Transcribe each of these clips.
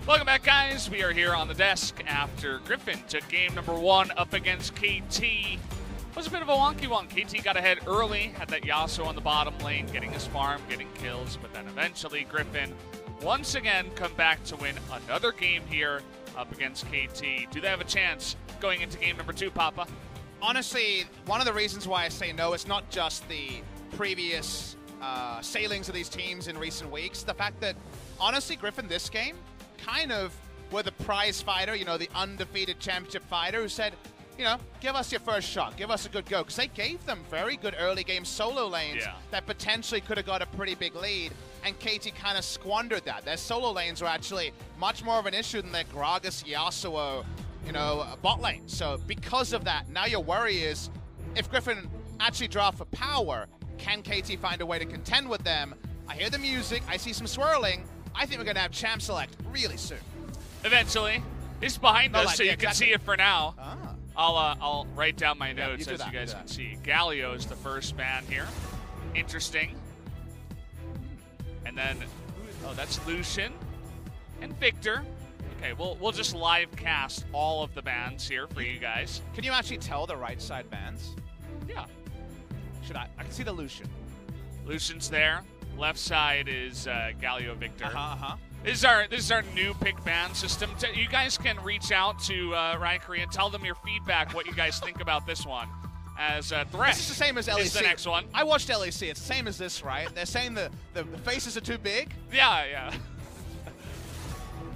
Welcome back, guys. We are here on the desk after Griffin took game number 1 up against KT. It was a bit of a wonky one. KT got ahead early, had that Yasuo on the bottom lane, getting his farm, getting kills, but then eventually Griffin once again come back to win another game here up against KT. Do they have a chance going into game number 2, Papa? Honestly, one of the reasons why I say no, it's not just the previous sailings of these teams in recent weeks. The fact that, honestly, Griffin this game kind of were the prize fighter, you know, the undefeated championship fighter who said, you know, give us your first shot, give us a good go. Because they gave them very good early game solo lanes that potentially could have got a pretty big lead. And KT kind of squandered that. Their solo lanes were actually much more of an issue than their Gragas, Yasuo, you know, bot lane. So because of that, now your worry is if Griffin actually draft for power, can KT find a way to contend with them? I hear the music, I see some swirling. I think we're going to have champ select really soon. Eventually. He's behind us, so you can see it for now. Ah. I'll write down my notes you as you guys can see. Galio is the first ban here. Interesting. And then, oh, that's Lucian and Victor. Okay, we'll just live cast all of the bans here for you guys. Can you actually tell the right side bans? Yeah. Should I? I can see the Lucian. Lucian's there. Left side is Galio Victor. This is our new pick ban system. You guys can reach out to Ryan Korea and tell them your feedback, what you guys think about this one. As Thresh this is the same as LEC. Is the next one. I watched LEC. It's the same as this, right? They're saying the faces are too big. Yeah.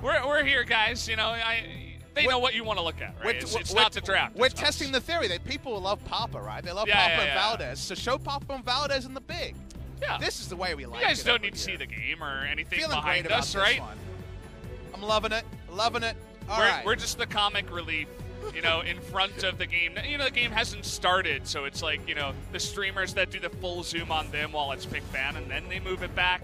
we're here, guys. You know, they know what you want to look at, right? It's not the draft. We're testing the theory that people love Papa, right? They love Papa and Valdez. So show Papa and Valdez in the big. Yeah. This is the way we like it. You guys don't need to see the game or anything behind great us, about right? One. I'm loving it. Loving it. All right. We're just the comic relief, you know, in front of the game. You know, the game hasn't started, so it's like, you know, the streamers that do the full zoom on them while it's pick ban, and then they move it back.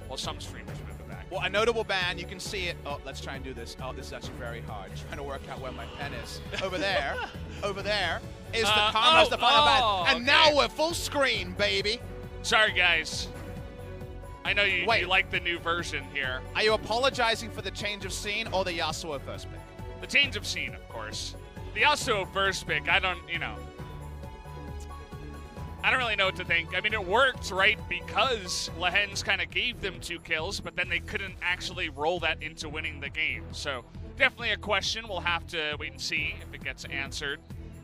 Well, some streamers move it back. Well, a notable ban, you can see it. Oh, let's try and do this. Oh, this is actually very hard. Trying to work out where my pen is. Over there. Over there is the Karma's the final ban. And now we're full screen, baby. Sorry, guys. I know you like the new version here. Are you apologizing for the change of scene or the Yasuo first pick? The change of scene, of course. The Yasuo first pick, I don't really know what to think. I mean, it worked, right, because Lehends kind of gave them 2 kills, but then they couldn't actually roll that into winning the game. So definitely a question. We'll have to wait and see if it gets answered.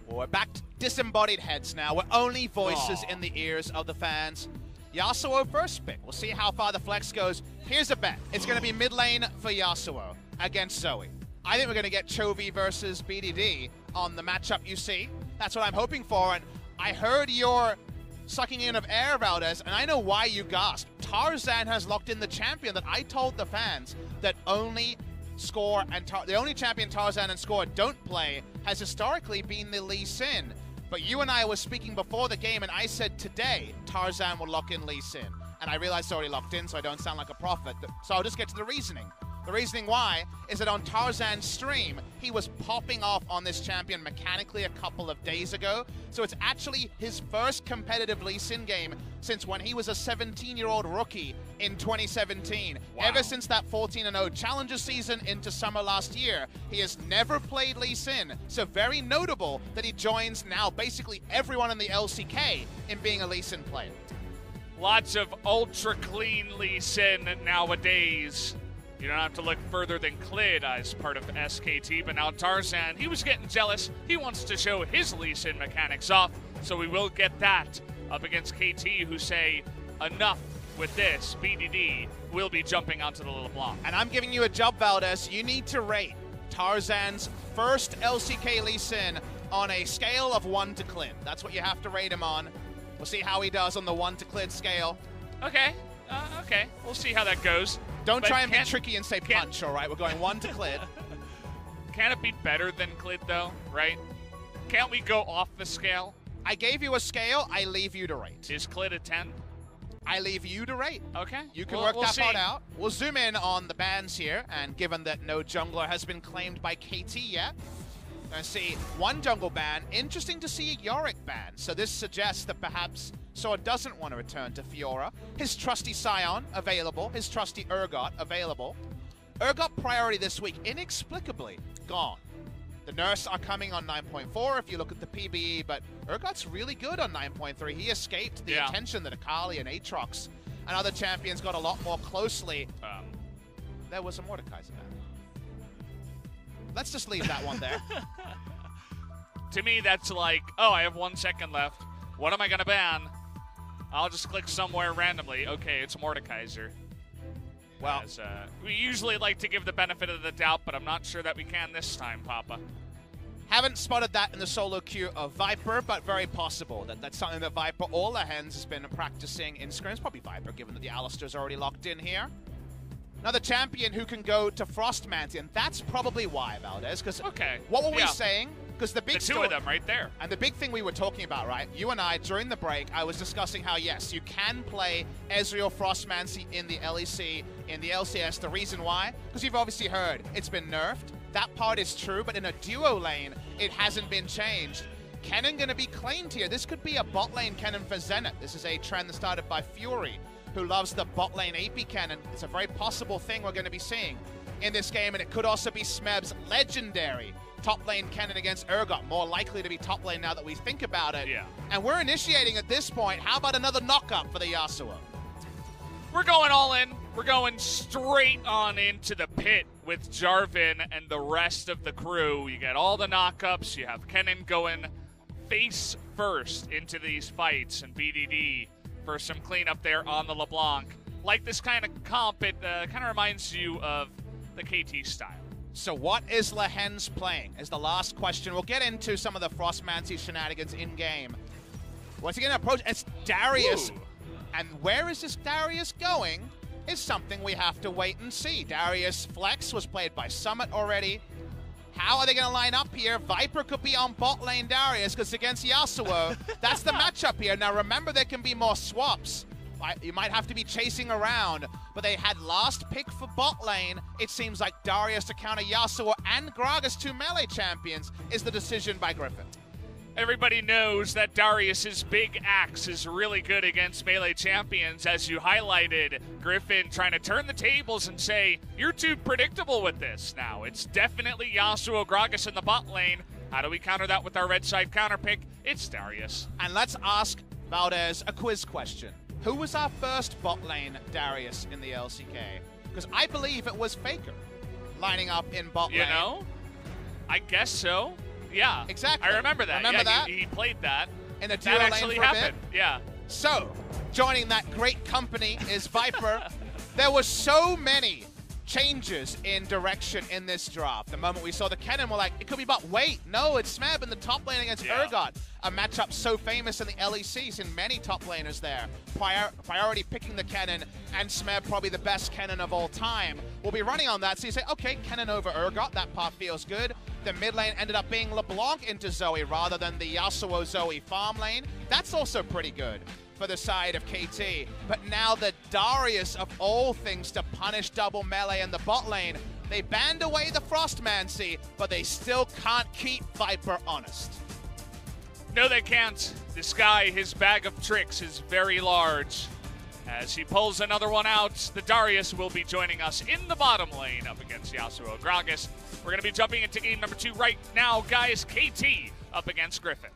Well, we're back to disembodied heads now. We're only voices in the ears of the fans. Yasuo first pick. We'll see how far the flex goes. Here's a bet. It's going to be mid lane for Yasuo against Zoe. I think we're going to get Chovy versus BDD on the matchup you see. That's what I'm hoping for. And I heard your sucking in of air, Valdez, and I know why you gasped. Tarzan has locked in the champion that I told the fans that only Score and the only champion Tarzan and Score don't play has historically been the Lee Sin. But you and I were speaking before the game, and I said today Tarzan will lock in Lee Sin. And I realized it's already locked in, so I don't sound like a prophet. So I'll just get to the reasoning. The reasoning why is that on Tarzan's stream, he was popping off on this champion mechanically a couple of days ago. So it's actually his first competitive Lee Sin game since when he was a 17-year-old rookie in 2017. Wow. Ever since that 14-0 Challenger season into summer last year, he has never played Lee Sin. So very notable that he joins now basically everyone in the LCK in being a Lee Sin player. Lots of ultra clean Lee Sin nowadays. You don't have to look further than Clid as part of SKT, but now Tarzan, he was getting jealous. He wants to show his Lee Sin mechanics off, so we will get that up against KT, who say, enough with this. BDD will be jumping onto the little block. And I'm giving you a job, Valdez. You need to rate Tarzan's first LCK Lee Sin on a scale of 1 to Clid. That's what you have to rate him on. We'll see how he does on the 1 to Clid scale. Okay. Okay. We'll see how that goes. Don't try and be tricky and say punch, all right? We're going 1 to Clid. Can it be better than Clid, though, right? Can't we go off the scale? I gave you a scale. I leave you to rate. Is Clid a 10? I leave you to rate. Okay. You can work that part out. We'll zoom in on the bans here, and given that no jungler has been claimed by KT yet, I see 1 jungle ban. Interesting to see a Yorick ban. So this suggests that perhaps Sword doesn't want to return to Fiora. His trusty Scion available. His trusty Urgot available. Urgot priority this week, inexplicably, gone. The Nurse are coming on 9.4 if you look at the PBE, but Urgot's really good on 9.3. He escaped the attention that Akali and Aatrox and other champions got a lot more closely. There was a Mordekaiser there. Let's just leave that one there. To me, that's like, oh, I have 1 second left. What am I going to ban? I'll just click somewhere randomly. Okay, it's Mordekaiser. Well, we usually like to give the benefit of the doubt, but I'm not sure that we can this time, Papa. Haven't spotted that in the solo queue of Viper, but very possible. That's something that Viper or Lehends has been practicing in scrims. Probably Viper, given that the Alistar's already locked in here. Another champion who can go to Frostmancy, and that's probably why, Valdez. Because what were we saying? Because the big two of them right there. And the big thing we were talking about, right? You and I, during the break, I was discussing how, yes, you can play Ezreal Frostmancy in the LEC, in the LCS. The reason why? Because you've obviously heard it's been nerfed. That part is true, but in a duo lane, it hasn't been changed. Kennen going to be claimed here. This could be a bot lane Kennen for Zenit. This is a trend that started by Fury, who loves the bot lane AP Kennen. It's a very possible thing we're going to be seeing in this game, and it could also be Smeb's legendary top lane Kennen against Urgot. More likely to be top lane now that we think about it. Yeah. And we're initiating at this point. How about another knock-up for the Yasuo? We're going all in. We're going straight on into the pit with Jarvan and the rest of the crew. You get all the knock-ups. You have Kennen going face first into these fights, and BDD for some cleanup there on the LeBlanc. Like this kind of comp, it kind of reminds you of the KT style. So what is Lehends playing is the last question. We'll get into some of the Frostmancy shenanigans in-game. Once again, approach, it's Darius. Ooh. And where is this Darius going is something we have to wait and see. Darius Flex was played by Summit already. How are they going to line up here? Viper could be on bot lane Darius because against Yasuo, that's the matchup here. Now remember, there can be more swaps. You might have to be chasing around, but they had last pick for bot lane. It seems like Darius to counter Yasuo and Gragas, two melee champions, is the decision by Griffin. Everybody knows that Darius's big axe is really good against melee champions, as you highlighted. Griffin trying to turn the tables and say, you're too predictable with this. Now, it's definitely Yasuo Gragas in the bot lane. How do we counter that with our red side counter pick? It's Darius. And let's ask Valdez a quiz question. Who was our first bot lane Darius in the LCK? Because I believe it was FLICKR lining up in bot lane. You know, I guess so. Yeah. Exactly. I remember that. Remember that? He played that. In a duo lane actually for a happened. bit. Yeah. So, joining that great company is Viper. There were so many changes in direction in this draft. The moment we saw the Kennen, we're like, it could be bot. Wait, no, it's Smeb in the top lane against Urgot. A matchup so famous in the LEC, seen many top laners there. Priority picking the Kennen, and Smeb probably the best Kennen of all time. We'll be running on that, so you say, okay, Kennen over Urgot, that part feels good. The mid lane ended up being LeBlanc into Zoe rather than the Yasuo Zoe farm lane. That's also pretty good for the side of KT. But now the Darius of all things to punish double melee in the bot lane. They banned away the Frostmancy, but they still can't keep Viper honest. No, they can't. This guy, his bag of tricks is very large. As he pulls another one out, the Darius will be joining us in the bottom lane up against Yasuo Gragas. We're going to be jumping into game number 2 right now, guys. KT up against Griffin.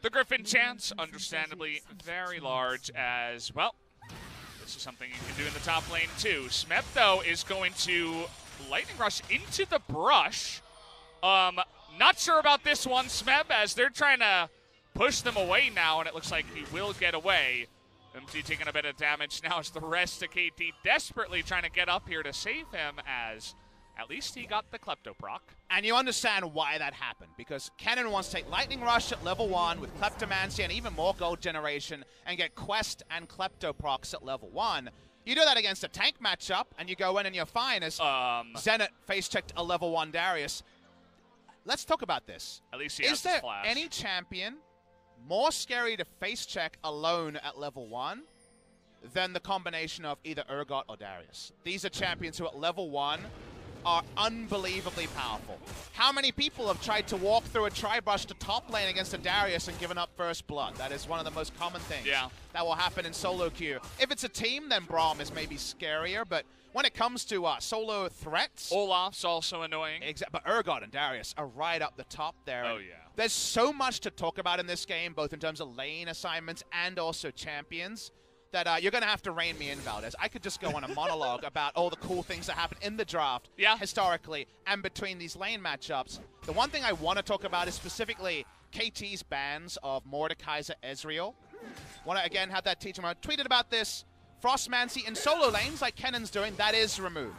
The Griffin chance, understandably very large as, well, this is something you can do in the top lane too. Smeb, though, is going to lightning rush into the brush. Not sure about this one, Smeb, as they're trying to push them away now, and it looks like he will get away. Umti taking a bit of damage now as the rest of KT desperately trying to get up here to save him, as at least he got the Klepto proc. And you understand why that happened, because Kennen wants to take Lightning Rush at level 1 with Kleptomancy and even more gold generation and get Quest and Klepto procs at level 1. You do that against a tank matchup, and you go in and you're fine as Zenit face-checked a level 1 Darius. Let's talk about this. At least he has Is there flash. any champion more scary to face-check alone at level 1 than the combination of either Urgot or Darius? These are champions who at level 1 are unbelievably powerful. How many people have tried to walk through a tri-brush to top lane against a Darius and given up first blood? That is one of the most common things that will happen in solo queue. If it's a team, then Braum is maybe scarier, but when it comes to solo threats... Olaf's also annoying. But Urgot and Darius are right up the top there. Oh, yeah. There's so much to talk about in this game, both in terms of lane assignments and also champions, that you're going to have to rein me in, Valdez. I could just go on a monologue about all the cool things that happen in the draft historically and between these lane matchups. The one thing I want to talk about is specifically KT's bans of Mordekaiser Ezreal. Want to, again, have that teacher. I tweeted about this. Frostmancy in solo lanes, like Kennan's doing, that is removed.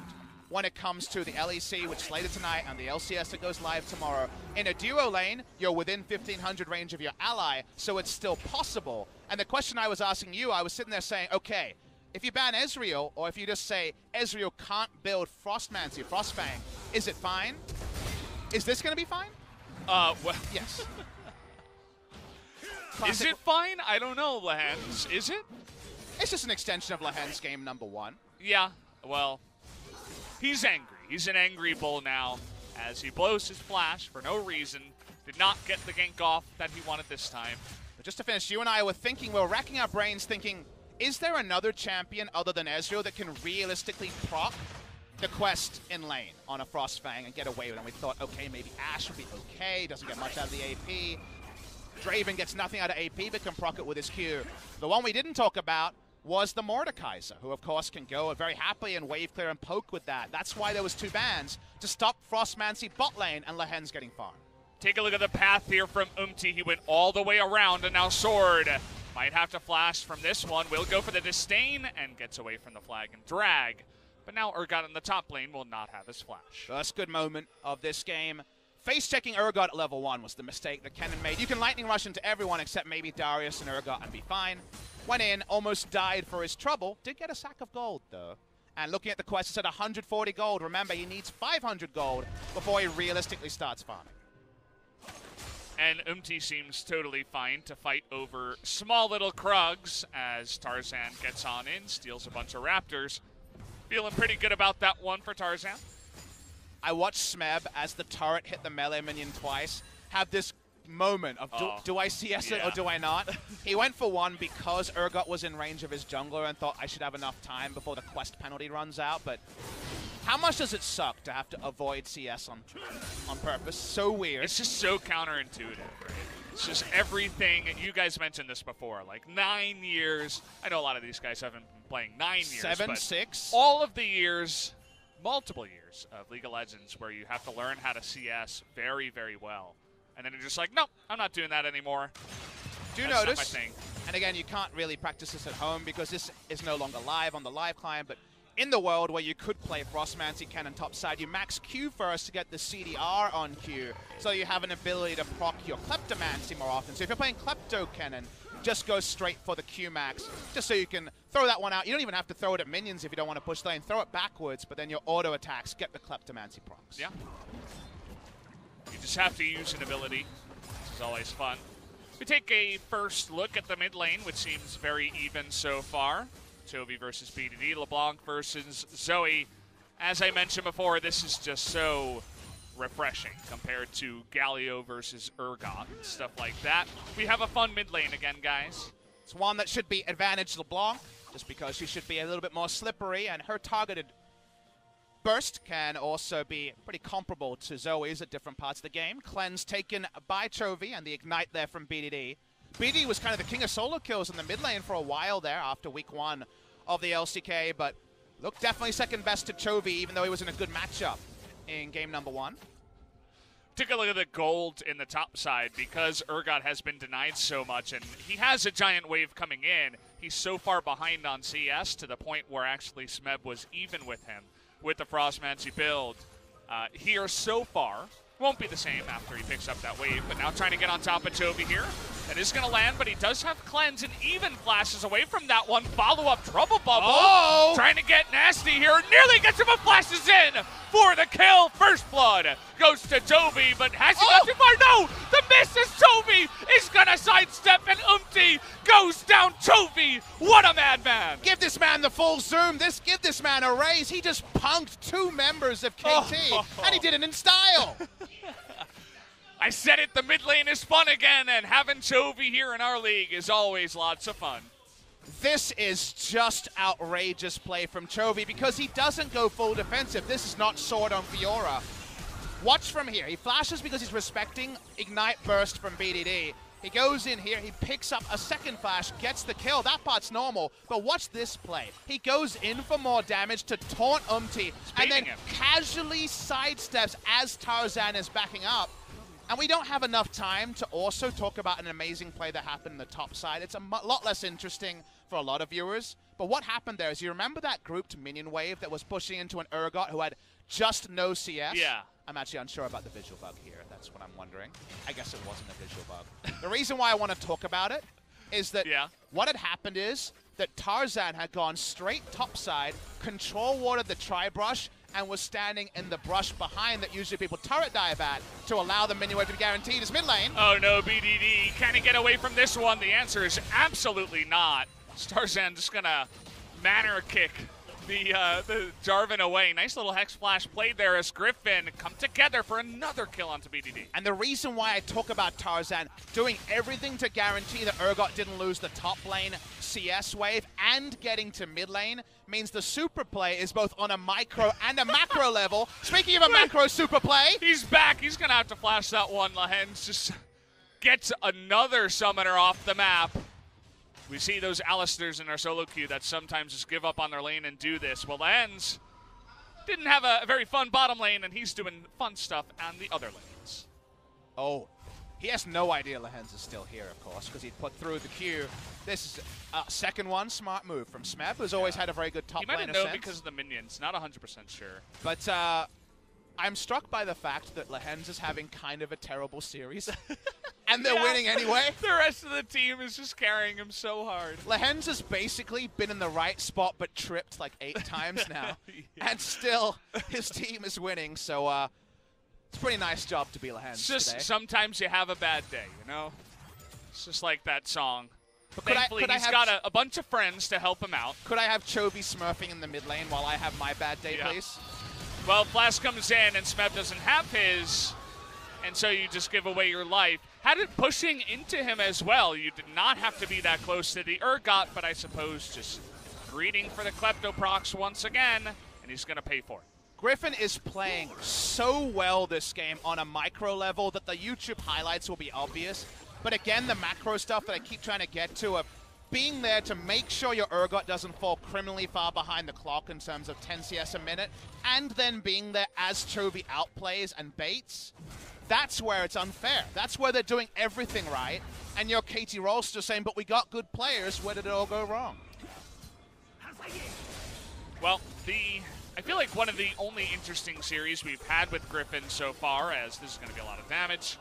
When it comes to the LEC, which is later tonight, and the LCS that goes live tomorrow. In a duo lane, you're within 1500 range of your ally, so it's still possible. And the question I was asking you, I was sitting there saying, okay, if you ban Ezreal, or if you just say Ezreal can't build Frostmancy, Frostfang, is it fine? Is this going to be fine? Well. Yes. Is it fine? I don't know, Lehends. Is it? It's just an extension of Lehends game number 1. Yeah, well, he's angry. He's an angry bull now as he blows his flash for no reason. Did not get the gank off that he wanted this time. But just to finish, you and I were racking our brains thinking, is there another champion other than Ezreal that can realistically proc the quest in lane on a Frostfang and get away with it? And we thought, okay, maybe Ashe would be okay, doesn't get much out of the AP. Draven gets nothing out of AP but can proc it with his Q. The one we didn't talk about was the Mordekaiser, who of course can go very happily and wave clear and poke with that. That's why there was 2 bans, to stop Frostmancy bot lane and Lehends getting far. Take a look at the path here from Umti. He went all the way around and now Sword might have to flash from this one. Will go for the disdain and gets away from the flag and drag. But now Urgot in the top lane will not have his flash. First good moment of this game. Face-checking Urgot at level 1 was the mistake that Kennen made. You can lightning rush into everyone except maybe Darius and Urgot and be fine. Went in, almost died for his trouble. Did get a sack of gold, though. And looking at the quest, it's at 140 gold. Remember, he needs 500 gold before he realistically starts farming. And Umti seems totally fine to fight over small little Krugs as Tarzan gets on in, steals a bunch of Raptors. Feeling pretty good about that one for Tarzan. I watched Smeb, as the turret hit the melee minion twice, have this moment of do I CS it or do I not? He went for one because Urgot was in range of his jungler and thought I should have enough time before the quest penalty runs out, but how much does it suck to have to avoid CS on purpose? So weird. It's just so counterintuitive, right? It's just everything. You guys mentioned this before, like 9 years. I know a lot of these guys haven't been playing 9 years. 7, 6? All of the years, multiple years of League of Legends where you have to learn how to CS very, very well. And then you're just like, nope, I'm not doing that anymore. Do That's notice, not my thing. and again, you can't really practice this at home because this is no longer live on the live client, but in the world where you could play Frostmancy Cannon topside, you max Q first to get the CDR on Q, so you have an ability to proc your Kleptomancy more often. So if you're playing Klepto Cannon, just go straight for the Q max, just so you can throw that one out. You don't even have to throw it at minions if you don't want to push lane. Throw it backwards, but then your auto attacks get the Kleptomancy procs. Yeah. You just have to use an ability. This is always fun. We take a first look at the mid lane, which seems very even so far. Chovy versus BDD, LeBlanc versus Zoe. As I mentioned before, this is just so refreshing compared to Galio versus Urgot and stuff like that. We have a fun mid lane again, guys. It's one that should be advantage LeBlanc, just because she should be a little bit more slippery, and her targeted burst can also be pretty comparable to Zoe's at different parts of the game. Cleanse taken by Chovy, and the ignite there from BDD. BDD was kind of the king of solo kills in the mid lane for a while there after week 1 of the LCK, but looked definitely second best to Chovy, even though he was in a good matchup in game number 1. Take a look at the gold in the top side because Urgot has been denied so much, and he has a giant wave coming in. He's so far behind on CS to the point where actually Smeb was even with him with the Frostmancy build. Here so far, won't be the same after he picks up that wave, but now trying to get on top of Chovy here. That is going to land, but he does have cleanse and even flashes away from that one. Follow-up trouble bubble. Oh! Trying to get nasty here. Nearly gets him, but flashes in for the kill. First blood goes to Chovy, but has he got too far? No! The miss is Chovy is going to sidestep, and Umti goes down Chovy. What a madman. Give this man the full zoom. Give this man a raise. He just punked 2 members of KT, and he did it in style. I said it, the mid lane is fun again, and having Chovy here in our league is always lots of fun. This is just outrageous play from Chovy because he doesn't go full defensive. This is not Sword on Fiora. Watch from here. He flashes because he's respecting Ignite Burst from BDD. He goes in here, he picks up a second flash, gets the kill. That part's normal, but watch this play. He goes in for more damage to taunt Umti, and then casually sidesteps as Tarzan is backing up. And we don't have enough time to also talk about an amazing play that happened in the top side. It's a lot less interesting for a lot of viewers. But what happened there is, you remember that grouped minion wave that was pushing into an Urgot who had just no CS? Yeah. I'm actually unsure about the visual bug here. That's what I'm wondering. I guess it wasn't a visual bug. The reason why I want to talk about it is that what had happened is that Tarzan had gone straight topside, control warded the tri-brush, and was standing in the brush behind that usually people turret dive at to allow the minion wave to be guaranteed his mid lane. Oh no, BDD, can he get away from this one? The answer is absolutely not. Tarzan just gonna manner kick the Jarvan away. Nice little Hex Flash played there as Griffin come together for another kill onto BDD. And the reason why I talk about Tarzan doing everything to guarantee that Urgot didn't lose the top lane CS wave and getting to mid lane means the super play is both on a micro and a macro level. Speaking of a macro super play, he's back. He's gonna have to flash that one. Lehends just gets another summoner off the map. We see those Alistairs in our solo queue that sometimes just give up on their lane and do this. Well, Lehends didn't have a very fun bottom lane, and he's doing fun stuff on the other lanes. Oh, he has no idea Lehends is still here, of course, because he put through the queue. This is a second one, smart move from Smeb, who's always had a very good top laner sense. He might have known because of the minions, not 100% sure. But I'm struck by the fact that Lehends is having kind of a terrible series. And they're winning anyway. The rest of the team is just carrying him so hard. Lehends has basically been in the right spot but tripped like 8 times now. And still, his team is winning. So it's a pretty nice job to be Lehends today. Sometimes you have a bad day, you know? It's just like that song. But thankfully, he's got a bunch of friends to help him out. Could I have Chovy smurfing in the mid lane while I have my bad day, please? Well, Flash comes in and Smeb doesn't have his, and so you just give away your life. Had it pushing into him as well. You did not have to be that close to the Urgot, but I suppose just greeting for the Klepto procs once again, and he's going to pay for it. Griffin is playing so well this game on a micro level that the YouTube highlights will be obvious. But again, the macro stuff that I keep trying to get to of being there to make sure your Urgot doesn't fall criminally far behind the clock in terms of 10 CS a minute, and then being there as Chovy outplays and baits. That's where it's unfair. That's where they're doing everything right, and your KT Rolster saying, but we got good players, where did it all go wrong? Well, I feel like one of the only interesting series we've had with Griffin so far, as this is going to be a lot of damage.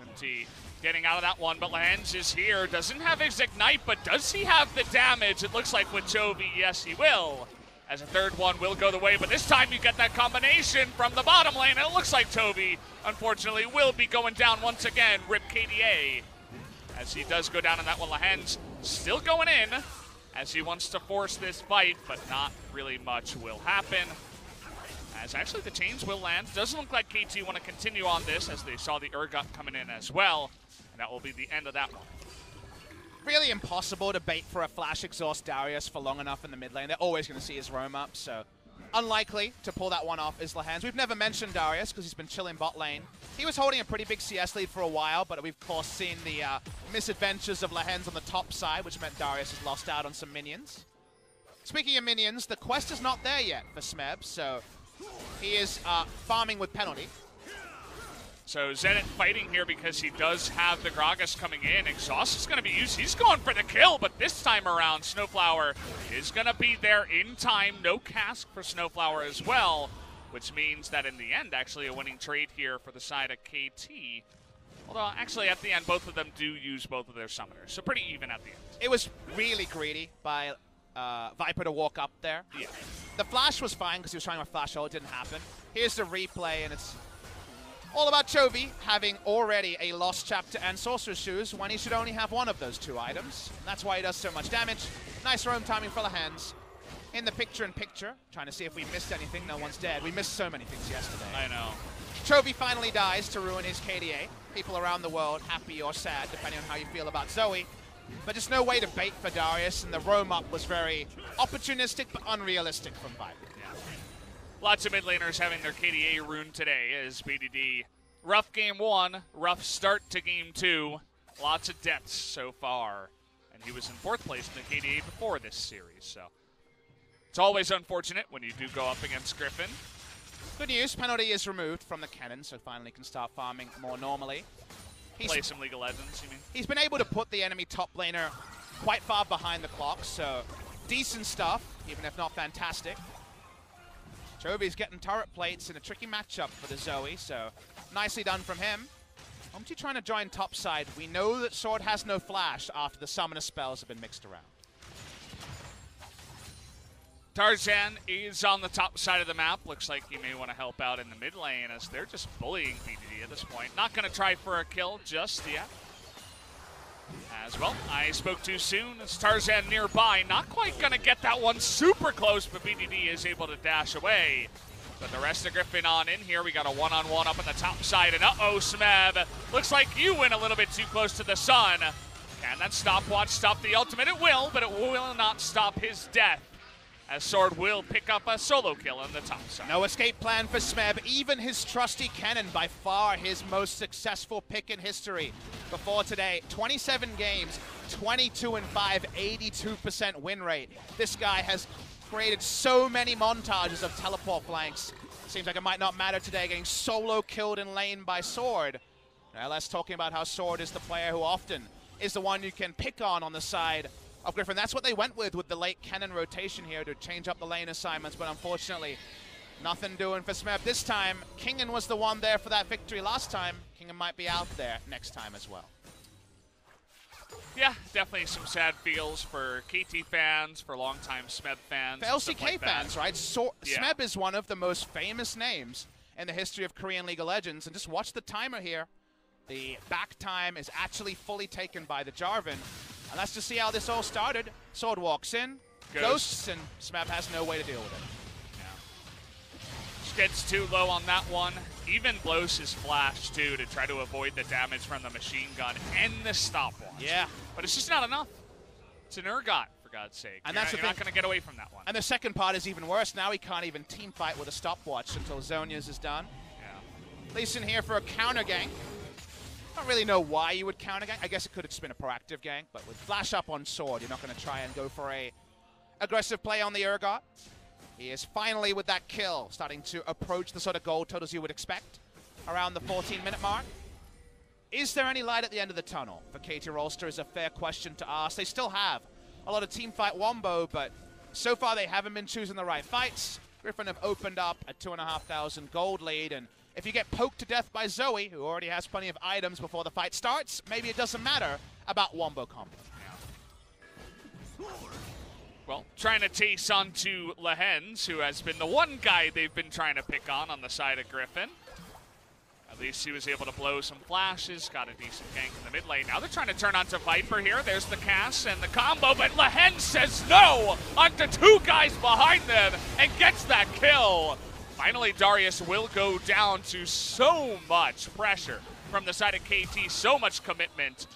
Umti getting out of that one, but Lehends is here. Doesn't have his Ignite, but does he have the damage? It looks like with Chovy, yes, he will. As a third one will go the way, but this time you get that combination from the bottom lane, and it looks like Chovy, unfortunately, will be going down once again. Rip KDA. As he does go down on that one, Lehends still going in, as he wants to force this fight, but not really much will happen. As actually the chains will land. Doesn't look like KT want to continue on this, as they saw the Urgot coming in as well. And that will be the end of that one. Really impossible to bait for a flash exhaust Darius for long enough in the mid lane. They're always going to see his roam up, so unlikely to pull that one off is Lehends. We've never mentioned Darius because he's been chilling bot lane. He was holding a pretty big CS lead for a while, but we've of course seen the misadventures of Lehends on the top side, which meant Darius has lost out on some minions. Speaking of minions, the quest is not there yet for Smeb, so he is farming with penalty. So Zenit fighting here because he does have the Gragas coming in. Exhaust is going to be used. He's going for the kill, but this time around, SnowFlower is going to be there in time. No cask for SnowFlower as well, which means that in the end, actually a winning trade here for the side of KT. Although, actually, at the end, both of them do use both of their summoners, so pretty even at the end. It was really greedy by Viper to walk up there. Yeah. The flash was fine because he was trying to flash ult. It didn't happen. Here's the replay, and it's All about Chovy having already a Lost Chapter and Sorcerer's Shoes when he should only have one of those 2 items. And that's why he does so much damage. Nice roam timing for Lehends. In the picture-in-picture, trying to see if we missed anything. No one's dead. We missed so many things yesterday. I know. Chovy finally dies to ruin his KDA. People around the world happy or sad, depending on how you feel about Zoe. But just no way to bait for Darius, and the roam up was very opportunistic but unrealistic from Vibe. Yeah. Lots of mid laners having their KDA ruined today as BDD. Rough game 1, rough start to game 2. Lots of deaths so far. And he was in 4th place in the KDA before this series, so it's always unfortunate when you do go up against Griffin. Good news, penalty is removed from the cannon, so finally can start farming more normally. Play some League of Legends, you mean? He's been able to put the enemy top laner quite far behind the clock, so decent stuff, even if not fantastic. Chovy's getting turret plates in a tricky matchup for the Zoe, so nicely done from him. Umti trying to join topside. We know that Sword has no flash after the summoner spells have been mixed around. Tarzan is on the top side of the map. Looks like he may want to help out in the mid lane as they're just bullying BDD at this point. Not going to try for a kill just yet. As well, I spoke too soon. It's Tarzan nearby. Not quite going to get that one super close, but BDD is able to dash away. But the rest of Griffin on in here. We got a one-on-one up on the top side. And uh-oh, Smeb. Looks like you went a little bit too close to the sun. Can that stopwatch stop the ultimate? It will, but it will not stop his death, as Sword will pick up a solo kill on the top side. No escape plan for Smeb, even his trusty cannon, by far his most successful pick in history. Before today, 27 games, 22-5, 82% win rate. This guy has created so many montages of teleport flanks. Seems like it might not matter today, getting solo killed in lane by Sword. Now let's talking about how Sword is the player who often is the one you can pick on the side of Griffin. That's what they went with the late cannon rotation here to change up the lane assignments, but unfortunately, nothing doing for Smeb this time. Kingen was the one there for that victory last time. Kingen might be out there next time as well. Yeah, definitely some sad feels for KT fans, for longtime Smeb fans. For LCK like fans, right? Yeah. Smeb is one of the most famous names in the history of Korean League of Legends, and just watch the timer here. The back time is actually fully taken by the Jarvan. And let's just see how this all started. Sword walks in, ghosts, and Smeb has no way to deal with it. Yeah. Just gets too low on that one. Even blows his flash, too, to try to avoid the damage from the machine gun and the stopwatch. Yeah. But it's just not enough. It's an Urgot, for God's sake. And you're not going to get away from that one. And the second part is even worse. Now he can't even team fight with a stopwatch until Zhonya's is done. Yeah. Leeson here for a counter gank. Don't really know why you would counter gank. I guess it could have just been a proactive gank, but with flash up on Sword, you're not going to try and go for a aggressive play on the Urgot. He is finally, with that kill, starting to approach the sort of gold totals you would expect around the 14-minute mark. Is there any light at the end of the tunnel for KT Rolster is a fair question to ask. They still have a lot of team fight wombo, but so far they haven't been choosing the right fights. Griffin have opened up a 2,500 gold lead, and if you get poked to death by Zoe, who already has plenty of items before the fight starts, maybe it doesn't matter about wombo combo. Yeah. Well, trying to chase onto Lehends, who has been the one guy they've been trying to pick on the side of Griffin. At least he was able to blow some flashes, got a decent gank in the mid lane. Now they're trying to turn onto Viper here. There's the cast and the combo, but Lehends says no onto 2 guys behind them and gets that kill. Finally, Darius will go down to so much pressure from the side of KT, so much commitment.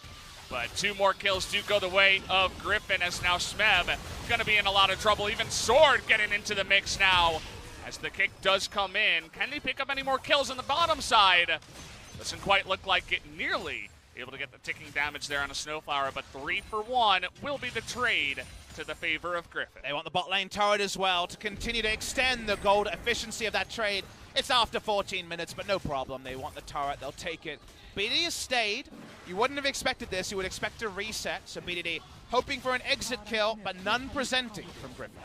But 2 more kills do go the way of Griffin, as now Smeb going to be in a lot of trouble. Even Sword getting into the mix now as the kick does come in. Can they pick up any more kills on the bottom side? Doesn't quite look like it. Nearly able to get the ticking damage there on a SnowFlower, but 3 for 1 will be the trade to the favor of Griffin. They want the bot lane turret as well to continue to extend the gold efficiency of that trade. It's after 14 minutes, but no problem. They want the turret. They'll take it. BDD has stayed. You wouldn't have expected this. You would expect a reset. So BDD hoping for an exit kill, but none presenting from Griffin.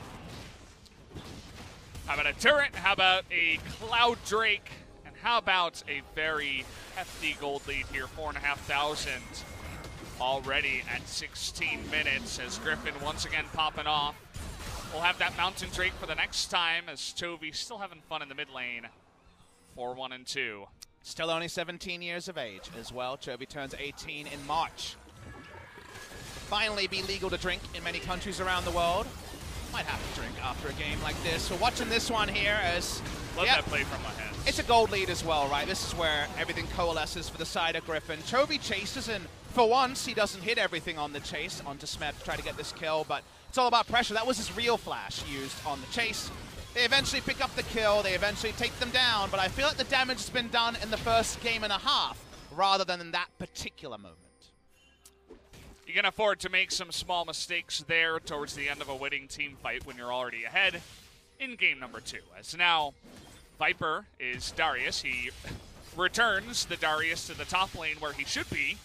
How about a turret? How about a Cloud Drake? And how about a very hefty gold lead here, 4,500 already at 16 minutes as Griffin once again popping off. We'll have that Mountain Drake for the next time as Chovy still having fun in the mid lane. 4-1-2. Still only 17 years of age as well. Chovy turns 18 in March. Finally be legal to drink in many countries around the world. Might have to drink after a game like this. So watching this one here as... Love that play from Lehends. It's a gold lead as well, right? This is where everything coalesces for the side of Griffin. Chovy chases, and for once, he doesn't hit everything on the chase onto Smeb to try to get this kill, but it's all about pressure. That was his real flash used on the chase. They eventually pick up the kill, they eventually take them down, but I feel like the damage has been done in the first game and a half, rather than in that particular moment. You can afford to make some small mistakes there towards the end of a winning team fight when you're already ahead in game number 2. As now, Viper is Darius. He returns the Darius to the top lane where he should be,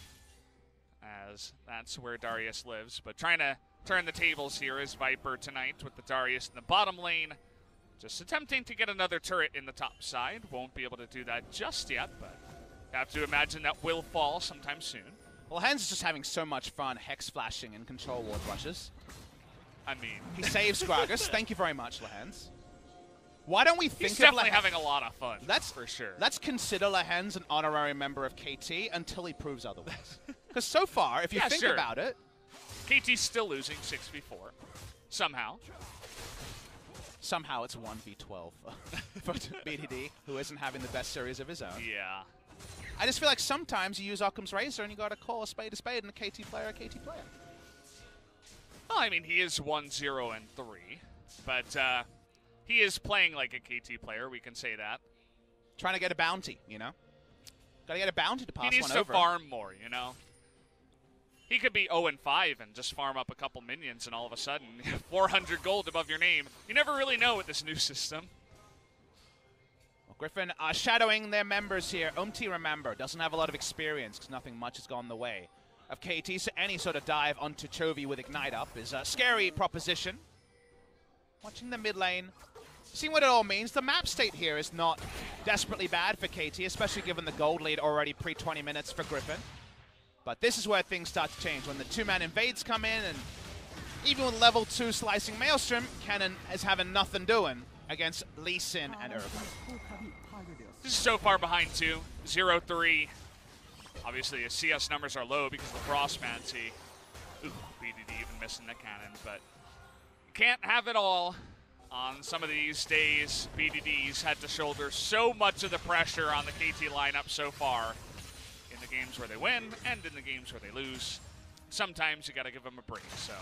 as that's where Darius lives. But trying to turn the tables here is Viper tonight with the Darius in the bottom lane. Just attempting to get another turret in the top side. Won't be able to do that just yet, but have to imagine that will fall sometime soon. Well, Lehends is just having so much fun hex flashing and control ward rushes. I mean... He saves Gragas. Thank you very much, Lehends. Why don't we think He's definitely having a lot of fun, that's for sure. Let's consider Lehends an honorary member of KT until he proves otherwise. Because so far, if you think about it... KT's still losing 6v4. Somehow. Somehow it's 1v12 for BDD, who isn't having the best series of his own. Yeah. I just feel like sometimes you use Occam's Razor and you gotta call a spade, and a KT player, Well, I mean, he is 1-0-3, but he is playing like a KT player, we can say that. Trying to get a bounty, you know? Gotta get a bounty to pass one over. He needs to farm more, you know? He could be 0-5 and just farm up a couple minions, and all of a sudden, 400 gold above your name. You never really know with this new system. Well, Griffin shadowing their members here. Umti, remember, doesn't have a lot of experience because nothing much has gone the way of KT, so any sort of dive onto Chovy with Ignite up is a scary proposition. Watching the mid lane, seeing what it all means. The map state here is not desperately bad for KT, especially given the gold lead already pre-20 minutes for Griffin. But this is where things start to change. When the two-man invades come in, and even with level 2 slicing Maelstrom, Cannon is having nothing doing against Lee Sin and Urban. This is so far behind too, 0-3. Obviously, his CS numbers are low because of the Frostmancy. Ooh, BDD even missing the cannon, but can't have it all. On some of these days, BDD's had to shoulder so much of the pressure on the KT lineup so far. In the games where they win and in the games where they lose. Sometimes you gotta give them a break, so.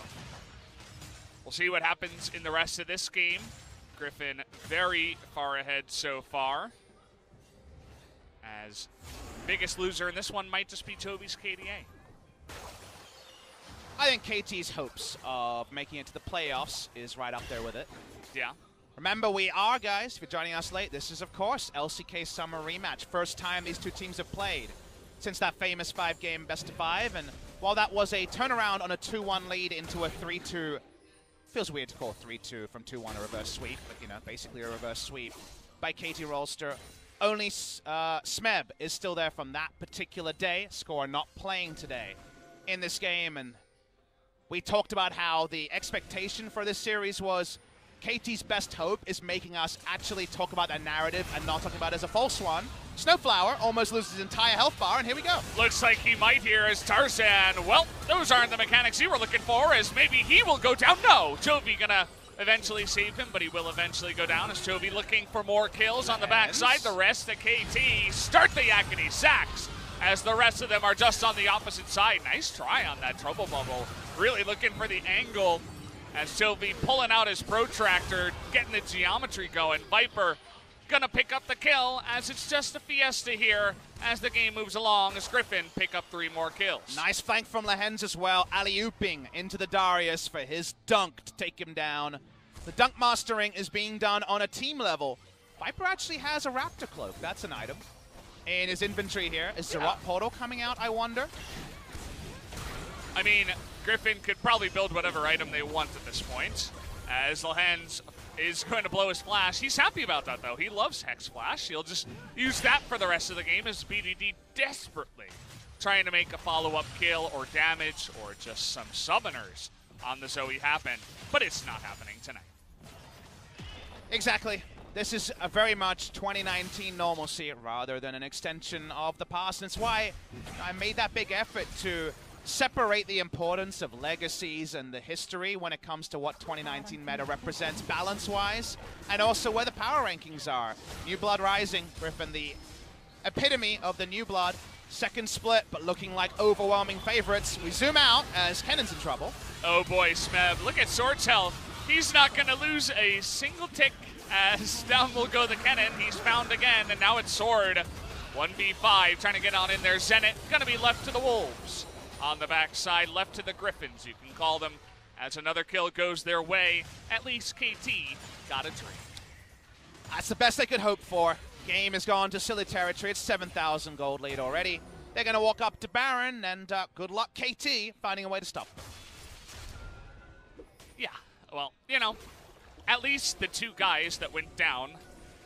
We'll see what happens in the rest of this game. Griffin very far ahead so far. As biggest loser in this one might just be Chovy's KDA. I think KT's hopes of making it to the playoffs is right up there with it. Yeah. Remember, we are, guys, if you're joining us late, this is, of course, LCK Summer Rematch. First time these two teams have played since that famous 5-game best-of-5. And while that was a turnaround on a 2-1 lead into a 3-2, feels weird to call 3-2 from 2-1 a reverse sweep, but, you know, basically a reverse sweep by KT Rolster. Only Smeb is still there from that particular day. Score not playing today in this game. And we talked about how the expectation for this series was KT's best hope is making us actually talk about that narrative and not talking about it as a false one. SnowFlower almost loses his entire health bar, and here we go. Looks like he might here as Tarzan. Well, those aren't the mechanics you were looking for, as maybe he will go down. No, Chovy gonna eventually save him, but he will eventually go down as Chovy looking for more kills on the backside. The rest of KT start the Yakety Sax as the rest of them are just on the opposite side. Nice try on that trouble bubble. Really looking for the angle as Chovy pulling out his protractor, getting the geometry going. Viper gonna pick up the kill as it's just a fiesta here as the game moves along as Griffin pick up 3 more kills. Nice flank from Lehends as well, alley-ooping into the Darius for his dunk to take him down. The dunk mastering is being done on a team level. Viper actually has a Raptor Cloak, that's an item in his inventory here. Is Zerat Portal coming out, I wonder? I mean, Griffin could probably build whatever item they want at this point, as Lehends is going to blow his flash. He's happy about that, though. He loves Hex Flash. He'll just use that for the rest of the game as BDD desperately trying to make a follow-up kill or damage or just some summoners on the Zoe happen, but it's not happening tonight. Exactly. This is a very much 2019 normalcy rather than an extension of the past. And it's why I made that big effort to separate the importance of legacies and the history when it comes to what 2019 meta represents balance-wise, and also where the power rankings are. New Blood Rising, Griffin, the epitome of the New Blood. Second split, but looking like overwhelming favorites. We zoom out as Kennan's in trouble. Oh boy, Smeb, look at Sword's health. He's not going to lose a single tick as down will go the Kennen. He's found again, and now it's Sword. 1v5, trying to get on in there. Zenit going to be left to the Wolves. On the backside, left to the Griffins, you can call them, as another kill goes their way. At least KT got a dream. That's the best they could hope for. Game has gone to silly territory. It's 7,000 gold lead already. They're going to walk up to Baron, and good luck, KT, finding a way to stop them. Yeah, well, you know, at least the two guys that went down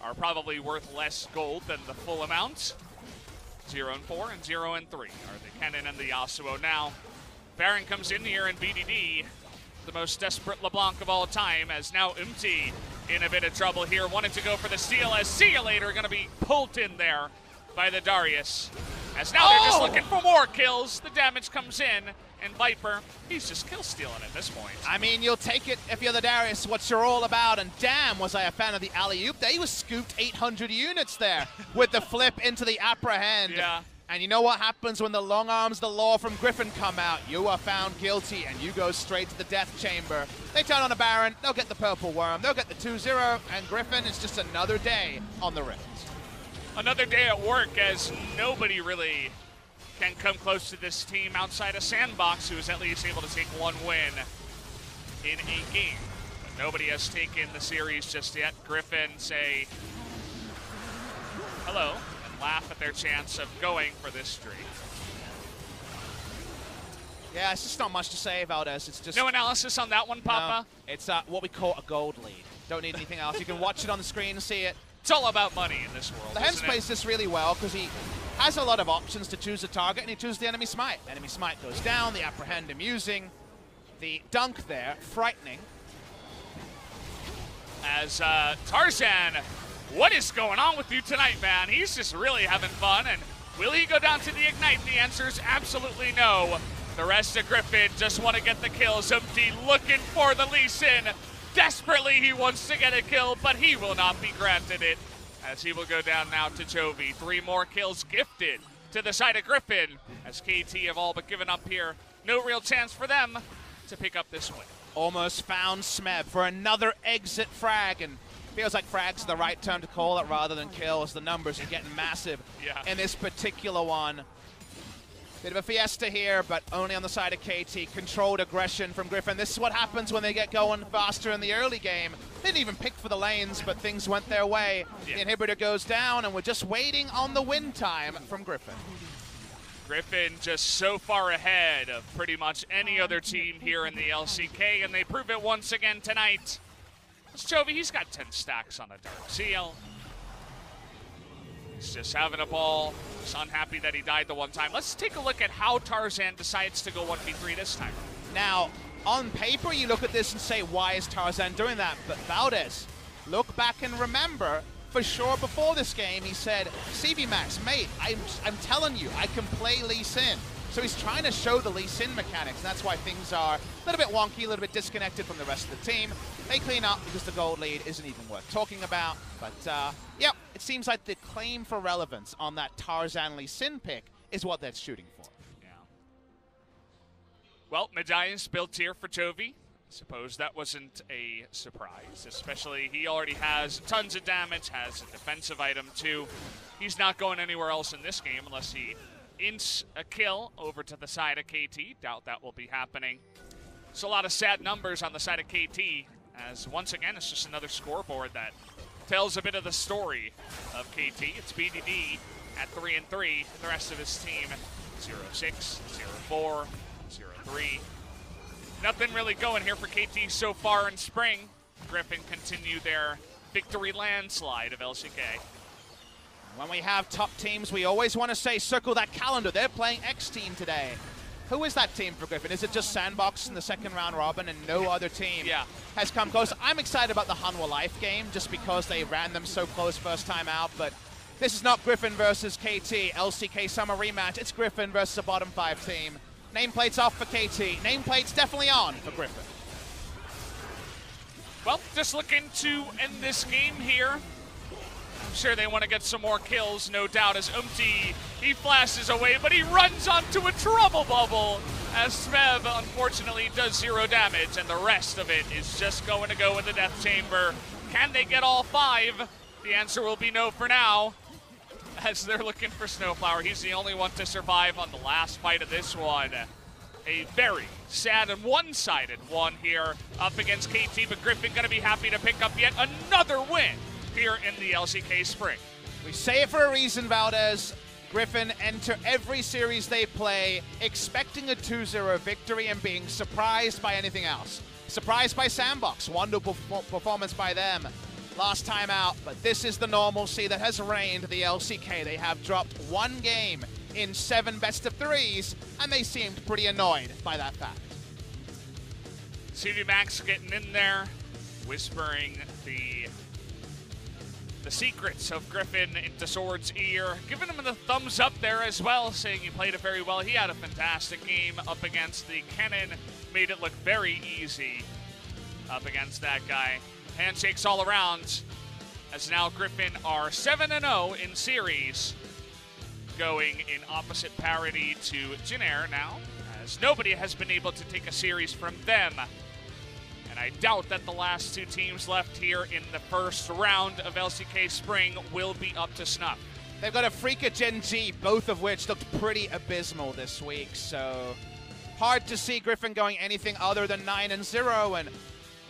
are probably worth less gold than the full amount. 0 and 4 and 0 and 3 are the Kennen and the Yasuo now. Baron comes in here in BDD, the most desperate LeBlanc of all time, as now Umti in a bit of trouble here. Wanted to go for the steal as See You Later going to be pulled in there by the Darius. As now they're just looking for more kills. The damage comes in, and Viper, he's just kill stealing at this point. I mean, you'll take it if you're the Darius, what you're all about, and damn was I a fan of the alley-oop. They was scooped 800 units there with the flip into the apprehend. Yeah. And you know what happens when the long arms, the law from Griffin come out? You are found guilty, and you go straight to the death chamber. They turn on a Baron, they'll get the purple worm, they'll get the 2-0, and Griffin is just another day on the Rift. Another day at work, as nobody really can come close to this team outside of Sandbox, who is at least able to take one win in a game. But nobody has taken the series just yet. Griffin say hello and laugh at their chance of going for this streak. Yeah, it's just not much to say, Valdez. It's just no analysis on that one, Papa? No, it's what we call a gold lead. Don't need anything else. You can watch it on the screen and see it. It's all about money in this world. Lehends plays this really well because he has a lot of options to choose a target, and he chooses the enemy smite. Enemy smite goes down, the apprehend amusing, the dunk there, frightening. As Tarzan, what is going on with you tonight, man? He's just really having fun, and will he go down to the Ignite? The answer is absolutely no. The rest of Griffin just want to get the kills. Umti looking for the Lee Sin. Desperately, he wants to get a kill, but he will not be granted it, as he will go down now to Chovy. 3 more kills gifted to the side of Griffin, as KT have all but given up here. No real chance for them to pick up this win. Almost found Smeb for another exit frag, and feels like frag's the right term to call it rather than kills. The numbers are getting massive in this particular one. Bit of a fiesta here, but only on the side of KT. Controlled aggression from Griffin. This is what happens when they get going faster in the early game. They didn't even pick for the lanes, but things went their way. The inhibitor goes down, and we're just waiting on the win time from Griffin. Griffin just so far ahead of pretty much any other team here in the LCK, and they prove it once again tonight. It's Chovy, he's got 10 stacks on a Dark Seal. He's just having a ball. Just unhappy that he died the one time. Let's take a look at how Tarzan decides to go 1v3 this time. Now, on paper, you look at this and say, why is Tarzan doing that? But Valdez, look back and remember, for sure before this game, he said, CV Max, mate, I'm telling you, I can play Lee Sin. So he's trying to show the Lee Sin mechanics, and that's why things are a little bit wonky, a little bit disconnected from the rest of the team. They clean up because the gold lead isn't even worth talking about. But, yeah, it seems like the claim for relevance on that Tarzan Lee Sin pick is what they're shooting for. Yeah. Well, medallions built here for Chovy. Suppose that wasn't a surprise, especially he already has tons of damage, has a defensive item too. He's not going anywhere else in this game unless he ints a kill over to the side of KT. Doubt that will be happening. It's a lot of sad numbers on the side of KT, as once again it's just another scoreboard that tells a bit of the story of KT. It's BDD at 3 and 3, the rest of his team 0-6, 0-4, 0-3. Nothing really going here for KT so far in spring. Griffin continue their victory landslide of LCK. When we have top teams, we always want to say, circle that calendar. They're playing X Team today. Who is that team for Griffin? Is it just Sandbox in the second round robin and no other team has come close? I'm excited about the Hanwha Life game just because they ran them so close first time out, but this is not Griffin versus KT, LCK summer rematch. It's Griffin versus a bottom 5 team. Nameplate's off for KT. Nameplate's definitely on for Griffin. Well, just looking to end this game here. I'm sure they want to get some more kills, no doubt, as Umti, he flashes away, but he runs onto a trouble bubble as Smeb, unfortunately, does 0 damage, and the rest of it is just going to go in the death chamber. Can they get all 5? The answer will be no for now, as they're looking for SnowFlower. He's the only one to survive on the last fight of this one. A very sad and one-sided one here up against KT, but Griffin going to be happy to pick up yet another win here in the LCK Spring. We say it for a reason, Valdez. Griffin enter every series they play expecting a 2-0 victory and being surprised by anything else. Surprised by Sandbox, wonderful performance by them last time out, but this is the normalcy that has reigned the LCK. They have dropped 1 game in 7 best-of-3s, and they seemed pretty annoyed by that fact. CV Max getting in there, whispering the secrets of Griffin into Sword's ear, giving him the thumbs up there as well, saying he played it very well. He had a fantastic game up against the Kennen, made it look very easy up against that guy. Handshakes all around, as now Griffin are 7-0 in series, going in opposite parity to Jin-Air now, as nobody has been able to take a series from them. And I doubt that the last 2 teams left here in the first round of LCK Spring will be up to snuff. They've got a FLICKR Gen G, both of which looked pretty abysmal this week, so hard to see Griffin going anything other than 9-0, and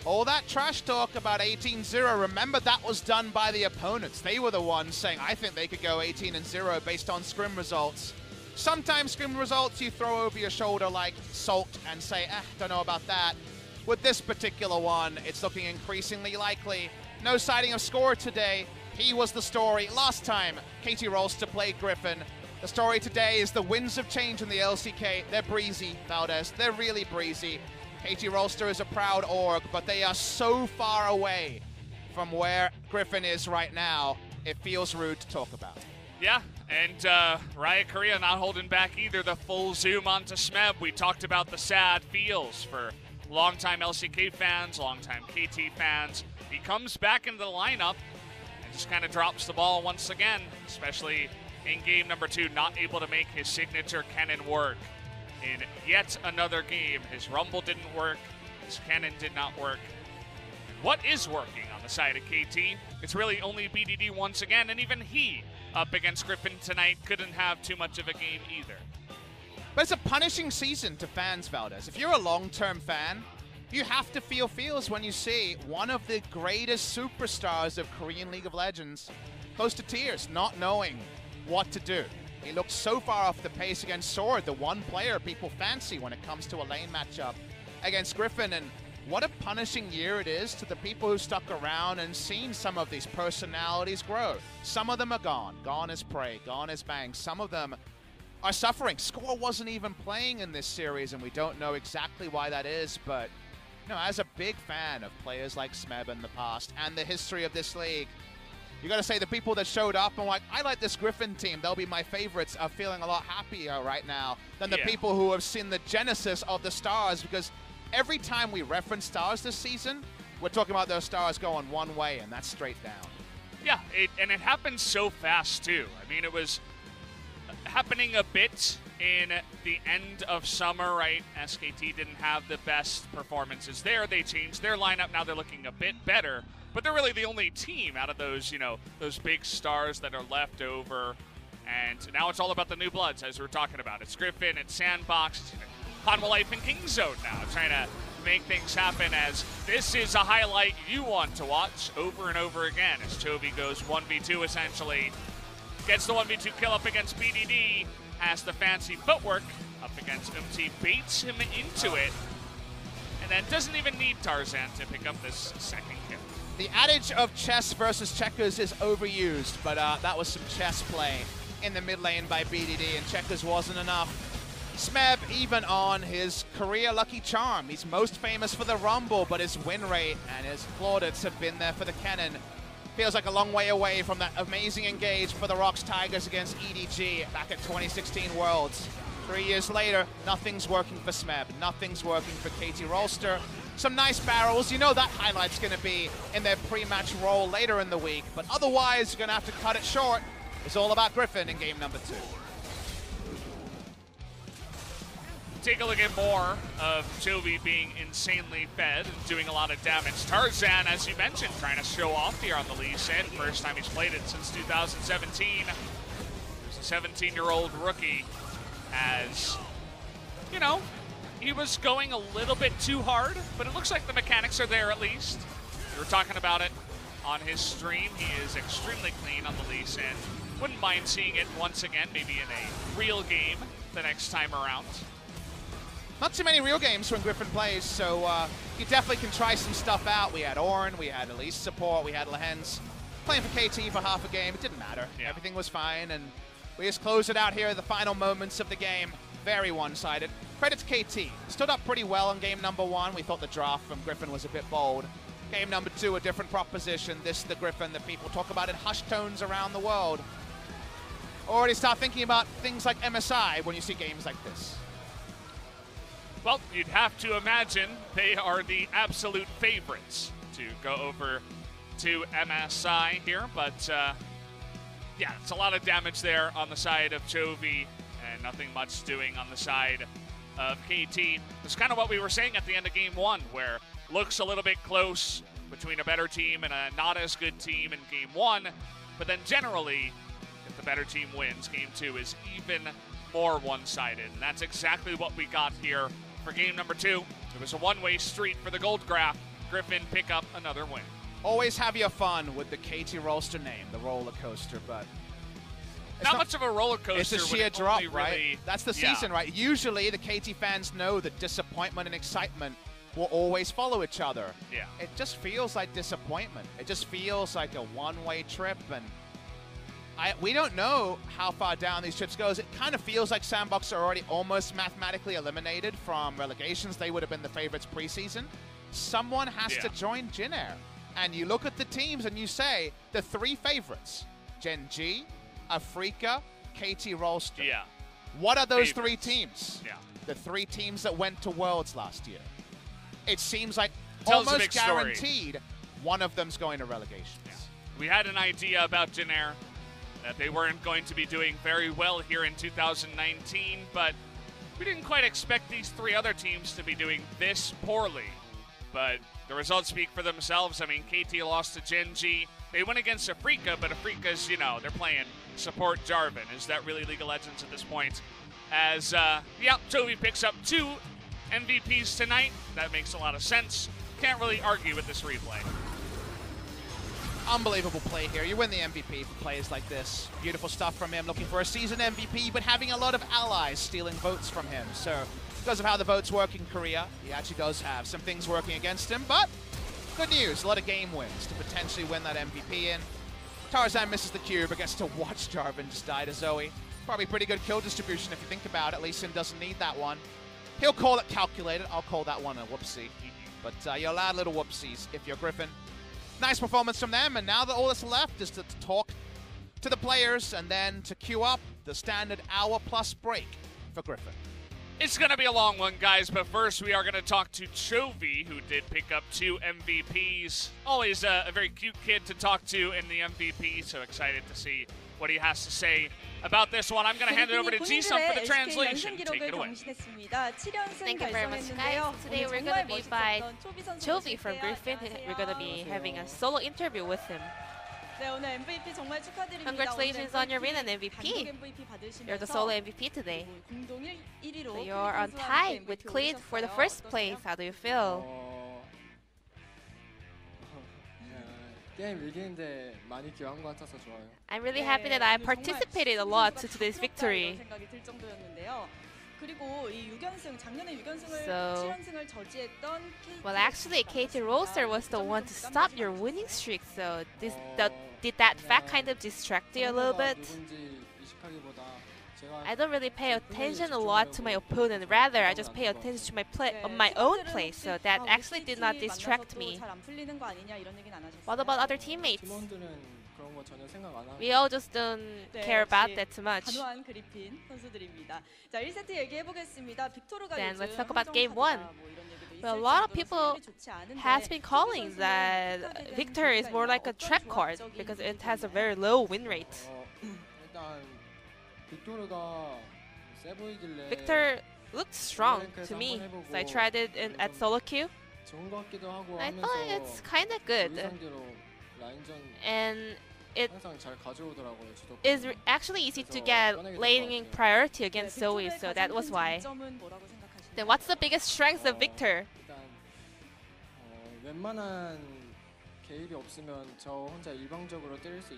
all that trash talk about 18-0, remember that was done by the opponents. They were the ones saying, I think they could go 18-0 based on scrim results. Sometimes scrim results you throw over your shoulder like salt and say, don't know about that. With this particular one, it's looking increasingly likely. No sighting of Score today. He was the story last time KT Rolster played Griffin. The story today is the winds of change in the LCK. They're breezy, Valdez. They're really breezy. KT Rolster is a proud org, but they are so far away from where Griffin is right now, it feels rude to talk about. Yeah, and Riot Korea not holding back either. The full zoom onto Smeb. We talked about the sad feels for longtime LCK fans, longtime KT fans. He comes back into the lineup and just kind of drops the ball once again, especially in game number 2, not able to make his signature Kennen work. In yet another game, his Rumble didn't work, his Kennen did not work. What is working on the side of KT? It's really only BDD once again, and even he, up against Griffin tonight, couldn't have too much of a game either. But it's a punishing season to fans, Valdez. If you're a long-term fan, you have to feel feels when you see one of the greatest superstars of Korean League of Legends close to tears, not knowing what to do. He looked so far off the pace against Sword, the one player people fancy when it comes to a lane matchup against Griffin, and what a punishing year it is to the people who stuck around and seen some of these personalities grow. Some of them are gone. Gone is Prey, gone is Bang. Some of them are suffering. Score wasn't even playing in this series, and we don't know exactly why that is, but you know, as a big fan of players like Smeb in the past and the history of this league, you got to say the people that showed up and like, I like this Griffin team, they'll be my favorites, are feeling a lot happier right now than the people who have seen the genesis of the stars, because every time we reference stars this season, we're talking about those stars going one way, and that's straight down. Yeah, and it happened so fast too. I mean, it was happening a bit in the end of summer, right? SKT didn't have the best performances there. They changed their lineup. Now they're looking a bit better, but they're really the only team out of those, you know, those big stars that are left over. And now it's all about the new bloods, as we're talking about. It's Griffin, it's Sandbox, it's Hanwha Life and King Zone now, trying to make things happen, as this is a highlight you want to watch over and over again, as Chovy goes 1v2 essentially. Gets the 1v2 kill up against BDD, has the fancy footwork up against Umti, baits him into it, and then doesn't even need Tarzan to pick up this second kill. The adage of chess versus checkers is overused, but that was some chess play in the mid lane by BDD, and checkers wasn't enough. Smeb, even on his career lucky charm, he's most famous for the Rumble, but his win rate and his plaudits have been there for the Cannon. Feels like a long way away from that amazing engage for the Rocks Tigers against EDG back at 2016 Worlds. 3 years later, nothing's working for Smeb, nothing's working for KT Rolster. Some nice barrels, you know that highlight's going to be in their pre-match role later in the week, but otherwise you're going to have to cut it short. It's all about Griffin in game number 2. Take a look at more of Chovy being insanely fed and doing a lot of damage. Tarzan, as you mentioned, trying to show off here on the Lehends. First time he's played it since 2017. He's a 17-year-old rookie. As, you know, he was going a little bit too hard, but it looks like the mechanics are there at least. We were talking about it on his stream. He is extremely clean on the Lehends. Wouldn't mind seeing it once again, maybe in a real game the next time around. Not too many real games when Griffin plays, so you definitely can try some stuff out. We had Orin, we had Elise support, we had Lehends. Playing for KT for half a game, it didn't matter. Yeah. Everything was fine, and we just closed it out here at the final moments of the game. Very one-sided. Credit to KT. Stood up pretty well in game number 1. We thought the draft from Griffin was a bit bold. Game number 2, a different proposition. This is the Griffin that people talk about in hushed tones around the world. Already start thinking about things like MSI when you see games like this. Well, you'd have to imagine they are the absolute favorites to go over to MSI here, but yeah, it's a lot of damage there on the side of Chovy and nothing much doing on the side of KT. It's kind of what we were saying at the end of game 1, where looks a little bit close between a better team and a not as good team in game 1, but then generally, if the better team wins, game 2 is even more one-sided, and that's exactly what we got here for game number 2. It was a one-way street for the gold graph. Griffin pick up another win. Always have your fun with the KT Rolster name, the roller coaster, but not much of a roller coaster. It's a sheer drop, really, right? That's the season, right? Usually the KT fans know that disappointment and excitement will always follow each other. Yeah. It just feels like disappointment. It just feels like a one-way trip, and we don't know how far down these trips goes. It kind of feels like Sandbox are already almost mathematically eliminated from relegations. They would have been the favorites preseason. Someone has to join Jin Air. And you look at the teams and you say, the 3 favorites, Gen G, FLICKR, KT Rolster. Yeah. What are those 3 teams? Yeah. The 3 teams that went to Worlds last year. It seems like Tells almost guaranteed one of them's going to relegations. Yeah. We had an idea about Jin Air, that they weren't going to be doing very well here in 2019, but we didn't quite expect these 3 other teams to be doing this poorly. But the results speak for themselves. I mean, KT lost to Gen G. They went against FLICKR, but FLICKR's, you know, they're playing support Jarvan. Is that really League of Legends at this point? As, yeah, Chovy picks up 2 MVPs tonight. That makes a lot of sense. Can't really argue with this replay. Unbelievable play here. You win the MVP for plays like this. Beautiful stuff from him, looking for a season MVP, but having a lot of allies stealing votes from him. So, because of how the votes work in Korea, he actually does have some things working against him, but good news, a lot of game wins to potentially win that MVP in. Tarzan misses the cube, but gets to watch Jarvan just die to Zoe. Probably pretty good kill distribution if you think about it. Lehends doesn't need that one. He'll call it calculated. I'll call that one a whoopsie. But you're allowed little whoopsies if you're Griffin. Nice performance from them, and now that all that's left is to talk to the players and then to queue up the standard hour-plus break for Griffin. It's going to be a long one, guys, but first we are going to talk to Chovy, who did pick up 2 MVPs. Always a very cute kid to talk to in the MVP, so excited to see what he has to say about this one. I'm going to hand it over to Ji-Sung for the translation. Take it away. Thank you very much, guys. Today we're going to be by Chovy from Griffin. We're going to be having a solo interview with him. Congratulations on your win and MVP. You're the solo MVP today. So you're on tie with Cleed for the first place. How do you feel? I'm really happy that I participated a lot to today's victory. So, well, actually, KT Rolster was the one to stop your winning streak. So, did that fact kind of distract you a little bit? I don't really pay attention a lot to my opponent. Rather, I just pay attention to my own play. So that actually did not distract me. What about other teammates? We all just don't care about that too much. Then let's talk about game 1. Well, a lot of people has been calling that Victor is more like a trap card because it has a very low win rate. Victor looked strong to me, so I tried it at solo queue. I thought it's kind of good, and it is actually easy to get laning priority against Zoe, so that was why. Then what's the biggest strength of Victor?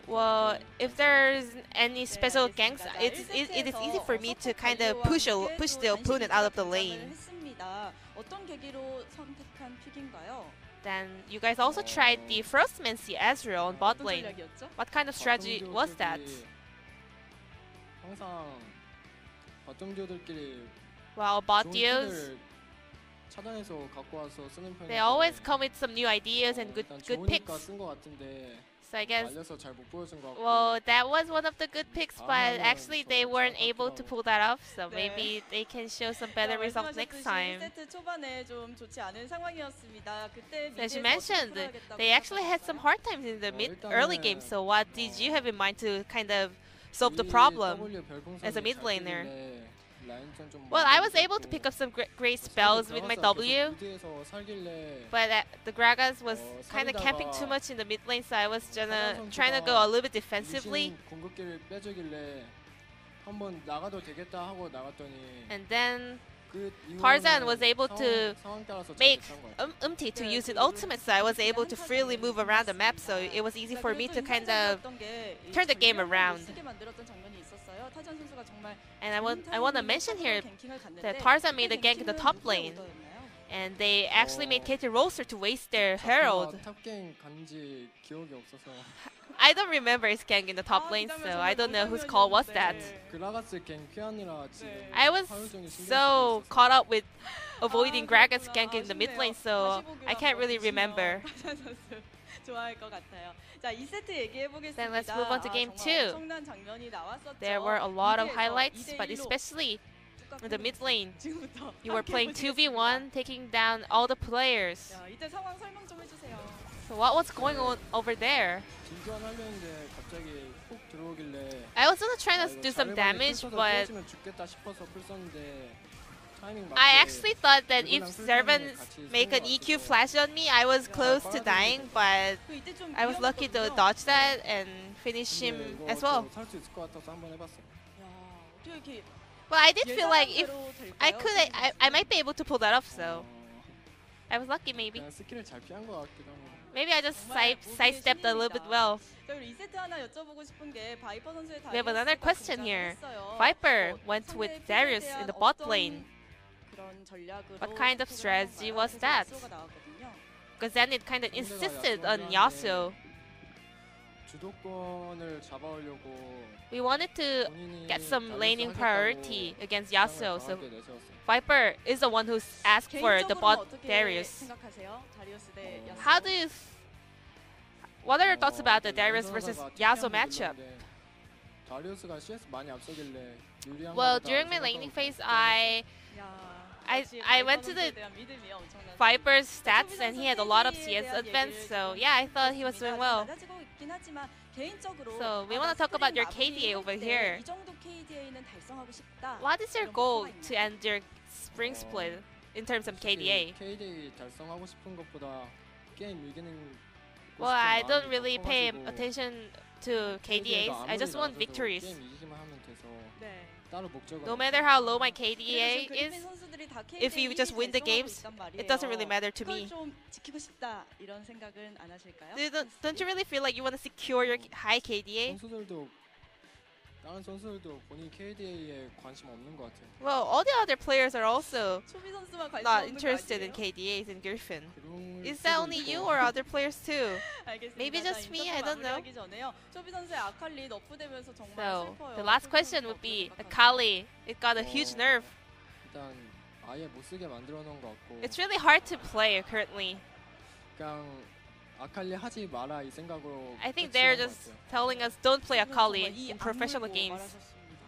Well, if there's any special ganks, it is easy for me to kind of push the opponent out of the lane. Then you guys also tried the first Mancy Ezreal on bot lane. What kind of strategy was that? Well, bot duos, they always come with some new ideas and good picks. So I guess, well, that was one of the good picks, but actually they weren't able to pull that off. So maybe they can show some better results next time. So as you mentioned, they actually had some hard times in the early game. So what did you have in mind to kind of solve the problem as a mid laner? Well, I was able to pick up some great spells with my W, but the Gragas was kind of camping too much in the mid lane, so I was trying to go a little bit defensively. And then Tarzan was able to make Umti to use his ultimate, so I was able to freely move around the map, so it was easy for me to kind of turn the game around. And I want to mention here that Tarzan made a gank in the top lane, and they actually made KT Rolster to waste their Herald. I don't remember his gank in the top lane, so I don't know whose call was that. I was so caught up with avoiding Gragas gank in the mid lane, so I can't really remember. Then let's move on to game 2. There were a lot of highlights, but especially in the mid lane, you were playing 2v1, taking down all the players. So what was going on over there? I was gonna try to do some damage, but I actually thought that if Servan make an EQ flash on me, I was close to dying, but I was lucky to dodge that and finish him as well. Well, I did feel like if I could, I might be able to pull that off, so I was lucky maybe. Maybe I just sidestepped a little bit well. We have another question here. Viper went with Darius in the bot lane. What kind of strategy was that? Because Zenit kind of insisted on Yasuo. We wanted to get some laning priority against Yasuo, so Viper is the one who's asked for the bot Darius. How do you... What are your thoughts about the Darius versus Yasuo matchup? Well, during my laning phase, I went to the Viper's stats and he had a lot of CS advance, so yeah, I thought he was doing well. So we want to talk about your KDA over here. What is your goal to end your spring split in terms of KDA? Well, I don't really pay attention to KDAs. I just want victories. No matter how low my KDA is, if you just win the games, it doesn't really matter to me. Don't you really feel like you want to secure your high KDA? 다른 선수들도 본인 KDA에 관심 없는 것 같아요. Well, all the other players are also 초비 선수만 관심 not 없는 거 interested in 아니에요? KDAs in Griffin. 그럴 Is that 수도 only 있고. you or other players too? 알겠습니다. Maybe 자, just me, 인터뷰 I don't know. 마무리하기 전에요. 초비 선수의 아칼리 너프되면서 정말 So 슬퍼요. the last 초비 question 선수 would be 어떻게 Akali. It got a huge nerf. 일단 아예 못 쓰게 만들어 놓은 것 같고. It's really hard to play currently. 그냥 아칼리 하지 마라 이 생각으로. I think 패치한 they're 것 just 같아요. telling us don't play 선수는 Akali 정말 이 in professional 악물고 games. 말하셨습니다.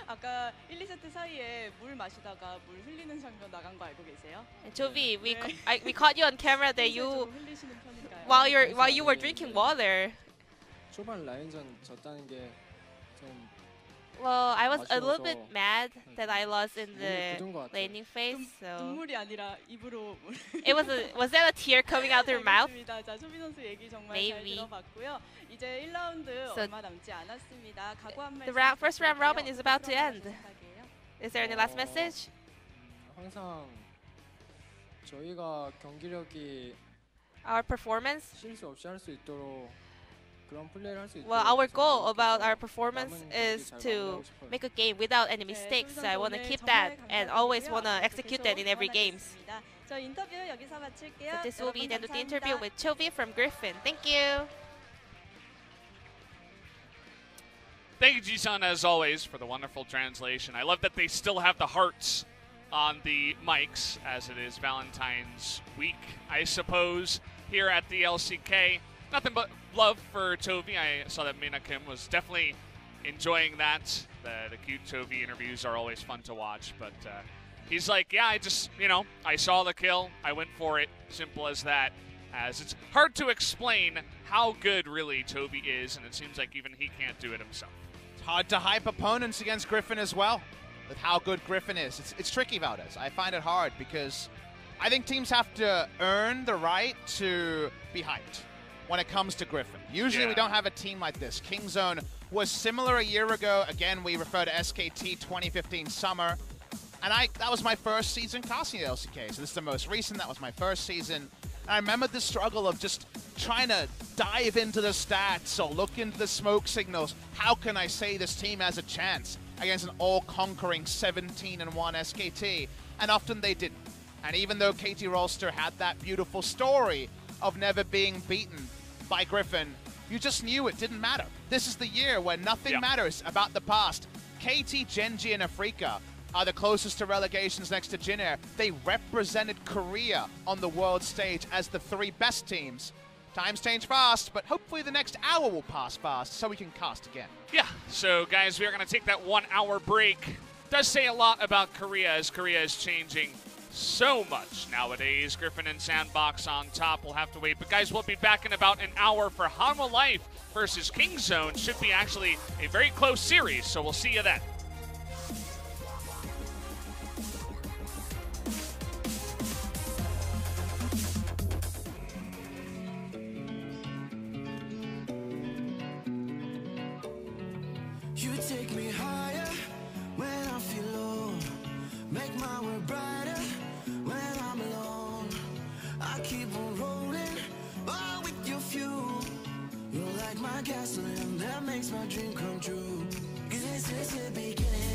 아까 1, 2세트 사이에 물 마시다가 물 흘리는 장면 나간 거 알고 계세요? And Chovy, we 네. we caught you on camera that 평소에 you 좀 흘리시는 편인가요? while you were drinking water. 초반 라인전 졌다는 게 좀 Well, I was a little 아쉬워서 bit mad that I lost in 눈이 the 굳은 것 같아요. laning phase. So 눈물이 아니라 입으로 물. was that a tear coming out their mouth? 알겠습니다. 자, 초비 선수 얘기 정말 Maybe. 잘 들어봤고요. 이제 1라운드 So 얼마 남지 않았습니다. 각오 한 the 말씀 first round robin is about to 부탁드릴게요. end. Is there any last message? 항상 저희가 경기력이 Our performance? 실수 없이 할 수 있도록 그런 플레이를 할 수 있도록. Well, our goal 저는 about our 계속 performance 남은 is 경기 잘 to 마무리하고 싶어요. make a game without any mistakes. So I want to keep that and always want to execute that in every games. 저 인터뷰 여기서 마칠게요. So this will be the end of the 여러분 interview 감사합니다. with Chovy from Griffin. Thank you. Thank you, Jisun, as always, for the wonderful translation. I love that they still have the hearts on the mics, as it is Valentine's week, I suppose, here at the LCK. Nothing but love for Chovy. I saw that Mina Kim was definitely enjoying that. The cute Chovy interviews are always fun to watch, but he's like, yeah, I saw the kill. I went for it. Simple as that. As it's hard to explain how good really Chovy is, and it seems like even he can't do it himself. It's hard to hype opponents against Griffin as well, with how good Griffin is. It's tricky, Valdez. I find it hard because I think teams have to earn the right to be hyped when it comes to Griffin. Usually we don't have a team like this. Kingzone was similar a year ago. Again, we refer to SKT 2015 summer. And that was my first season casting the LCK. So this is the most recent. That was my first season. And I remember the struggle of just trying to dive into the stats or look into the smoke signals. How can I say this team has a chance against an all-conquering 17-1 SKT? And often they didn't. And even though KT Rolster had that beautiful story of never being beaten by Griffin, you just knew it didn't matter. This is the year where nothing matters about the past. KT, Genji, and FLICKR are the closest to relegations next to Jin Air. They represented Korea on the world stage as the three best teams. Times change fast, but hopefully the next hour will pass fast so we can cast again. Yeah, so guys, we are going to take that 1 hour break. Does say a lot about Korea, as Korea is changing so much nowadays. Griffin and Sandbox on top. We'll have to wait. But guys, we'll be back in about an hour for Hanwha Life versus Kingzone. Should be actually a very close series, so we'll see you then. You take me higher when I feel low. Make my world brighter when I'm alone. I keep on rolling, all with your fuel. You're like my gasoline that makes my dream come true. 'Cause this is the beginning.